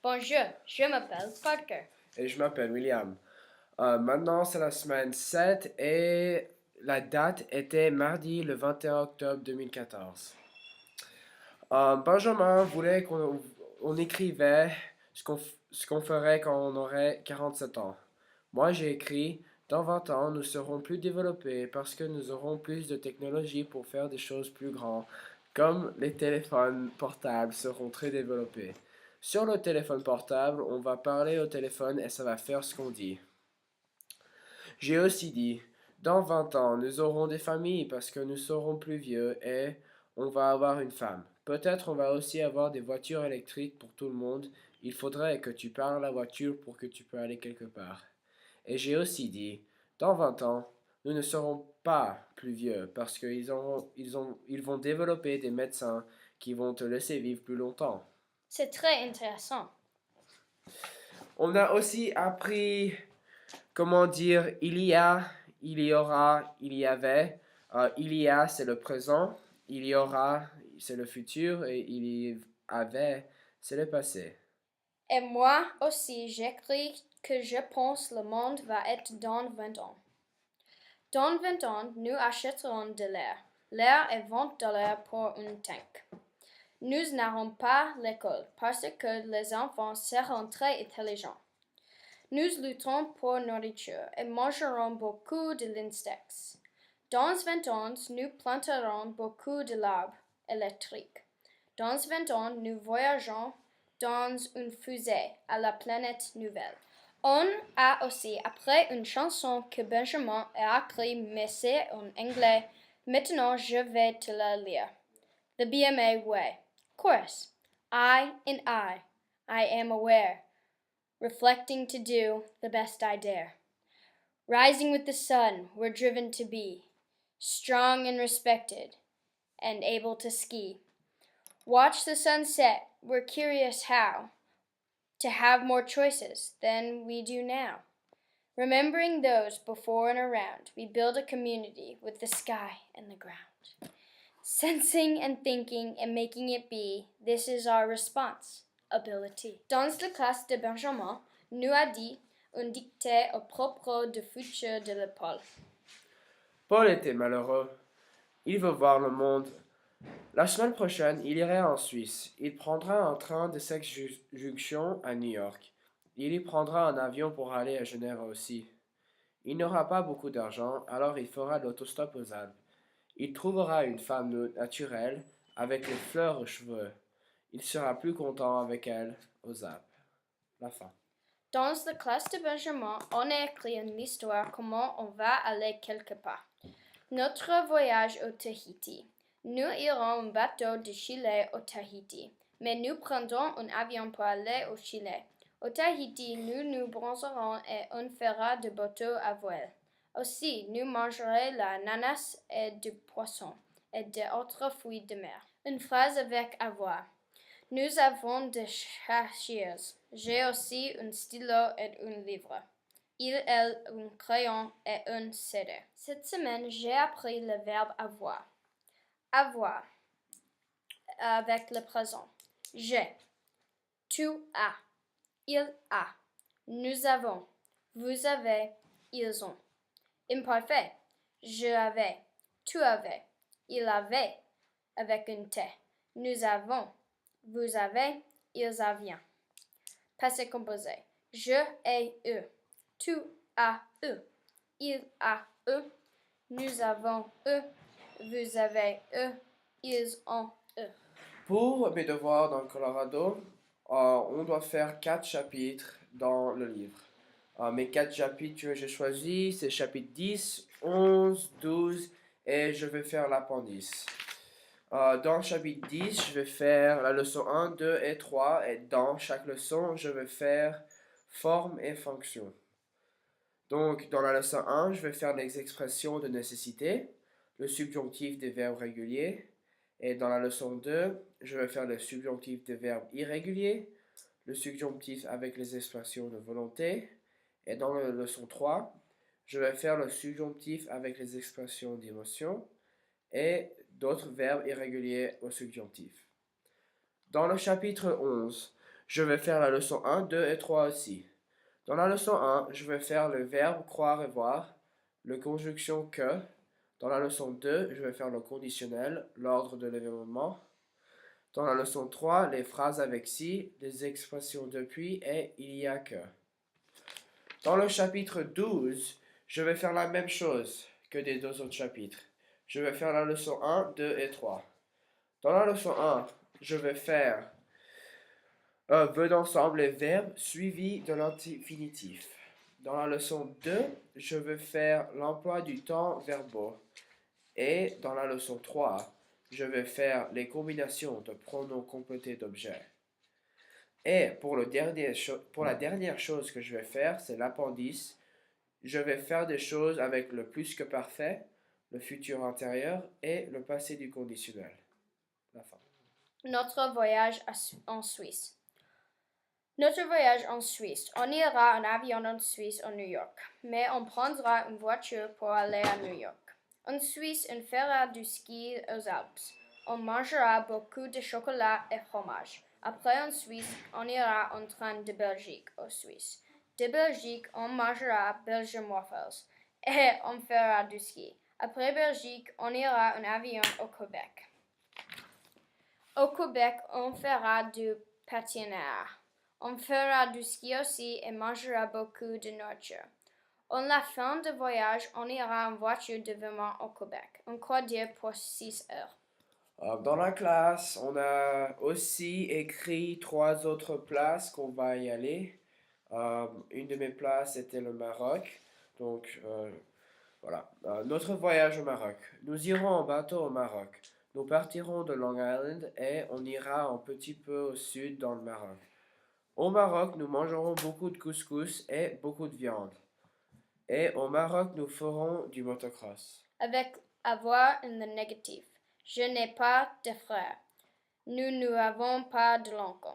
Bonjour, je m'appelle Parker. Et je m'appelle William. Maintenant, c'est la semaine 7 et la date était mardi le 21 octobre 2014. Benjamin voulait qu'on écrivait ce qu'on ferait quand on aurait 47 ans. Moi, j'ai écrit, dans 20 ans, nous serons plus développés parce que nous aurons plus de technologie pour faire des choses plus grandes, comme les téléphones portables seront très développés. Sur le téléphone portable, on va parler au téléphone et ça va faire ce qu'on dit. J'ai aussi dit, dans 20 ans, nous aurons des familles parce que nous serons plus vieux et on va avoir une femme. Peut-être on va aussi avoir des voitures électriques pour tout le monde. Il faudrait que tu parles à la voiture pour que tu peux aller quelque part. Et j'ai aussi dit, dans 20 ans, nous ne serons pas plus vieux parce qu'ils vont développer des médecins qui vont te laisser vivre plus longtemps. C'est très intéressant. On a aussi appris comment dire il y a, il y aura, il y avait. Il y a, c'est le présent. Il y aura, c'est le futur. Et il y avait, c'est le passé. Et moi aussi, j'écris que je pense le monde va être dans 20 ans. Dans 20 ans, nous achèterons de l'air. L'air est $20 pour une tank. Nous n'aurons pas l'école parce que les enfants seront très intelligents. Nous lutterons pour nourriture et mangerons beaucoup de l'insectes. Dans 20 ans, nous planterons beaucoup de arbres électriques. Dans 20 ans, nous voyageons dans une fusée à la planète nouvelle. On a aussi appris une chanson que Benjamin a écrite, mais c'est en anglais. Maintenant, je vais te la lire. The BMA Way. Chorus. I am aware, reflecting to do the best I dare. Rising with the sun, we're driven to be strong and respected, and able to ski. Watch the sunset, we're curious how to have more choices than we do now. Remembering those before and around, we build a community with the sky and the ground. Sensing and thinking and making it be, this is our response. Ability. Dans la classe de Benjamin, nous a dit un dicté au propos du futur de l'école. Paul était malheureux. Il veut voir le monde. La semaine prochaine, il irait en Suisse. Il prendra un train de cette jonction à New York. Il y prendra un avion pour aller à Genève aussi. Il n'aura pas beaucoup d'argent, alors il fera l'autostop aux Alpes. Il trouvera une femme naturelle avec les fleurs aux cheveux. Il sera plus content avec elle aux Alpes. La fin. Dans la classe de Benjamin, on a écrit une histoire comment on va aller quelque part. Notre voyage au Tahiti. Nous irons en bateau de Chili au Tahiti, mais nous prendrons un avion pour aller au Chili. Au Tahiti, nous nous bronzerons et on fera de bateaux à voile. Aussi, nous mangerons l'ananas et du poisson et d'autres fruits de mer. Une phrase avec avoir. Nous avons des chercheurs. J'ai aussi un stylo et un livre. Elle, un crayon et un CD. Cette semaine, j'ai appris le verbe avoir. Avoir avec le présent. J'ai. Tu as. Il a. Nous avons. Vous avez. Ils ont. Imparfait. Je avais. Tu avais. Il avait. Avec un T. Nous avons. Vous avez. Ils avaient. Passé composé. Je ai eux. Tu as eux. Il a eux. Nous avons eux. Vous avez eux. Ils ont eux. Pour mes devoirs dans le Colorado, on doit faire 4 chapitres dans le livre. Mes 4 chapitres que j'ai choisis, c'est chapitre 10, 11, 12 et je vais faire l'appendice. Dans le chapitre 10, je vais faire la leçon 1, 2 et 3 et dans chaque leçon, je vais faire forme et fonction. Donc, dans la leçon 1, je vais faire les expressions de nécessité, le subjonctif des verbes réguliers. Et dans la leçon 2, je vais faire le subjonctif des verbes irréguliers, le subjonctif avec les expressions de volonté. Et dans la leçon 3, je vais faire le subjonctif avec les expressions d'émotion et d'autres verbes irréguliers au subjonctif. Dans le chapitre 11, Je vais faire la leçon 1, 2 et 3 aussi. Dans la leçon 1, je vais faire le verbe croire et voir, la conjonction que. Dans la leçon 2, je vais faire le conditionnel, l'ordre de l'événement. Dans la leçon 3, les phrases avec si, les expressions depuis et il y a que. Dans le chapitre 12, je vais faire la même chose que des deux autres chapitres. Je vais faire la leçon 1, 2 et 3. Dans la leçon 1, je vais faire veut d'ensemble les verbes suivis de l'infinitif. Dans la leçon 2, je vais faire l'emploi du temps verbaux. Et dans la leçon 3, je vais faire les combinations de pronoms complétés d'objets. Et pour la dernière chose que je vais faire, c'est l'appendice. Je vais faire des choses avec le plus que parfait, le futur antérieur et le passé du conditionnel. La fin. Notre voyage en Suisse. Notre voyage en Suisse. On ira en avion en Suisse à New York, mais on prendra une voiture pour aller à New York. En Suisse, on fera du ski aux Alpes. On mangera beaucoup de chocolat et fromage. Après, en Suisse, on ira en train de Belgique aux Suisse. De Belgique, on mangera Belgian waffles et on fera du ski. Après Belgique, on ira en avion au Québec. Au Québec, on fera du patinage. On fera du ski aussi et mangera beaucoup de nourriture. En la fin du voyage, on ira en voiture de Vermont au Québec. On croit dire pour 6 heures. Dans la classe, on a aussi écrit 3 autres places qu'on va y aller. Une de mes places était le Maroc. Donc, voilà. Notre voyage au Maroc. Nous irons en bateau au Maroc. Nous partirons de Long Island et on ira un petit peu au sud dans le Maroc. Au Maroc, nous mangerons beaucoup de couscous et beaucoup de viande. Et au Maroc, nous ferons du motocross. Avec avoir in the négatif. Je n'ai pas de frère. Nous n'avons pas de l'oncle.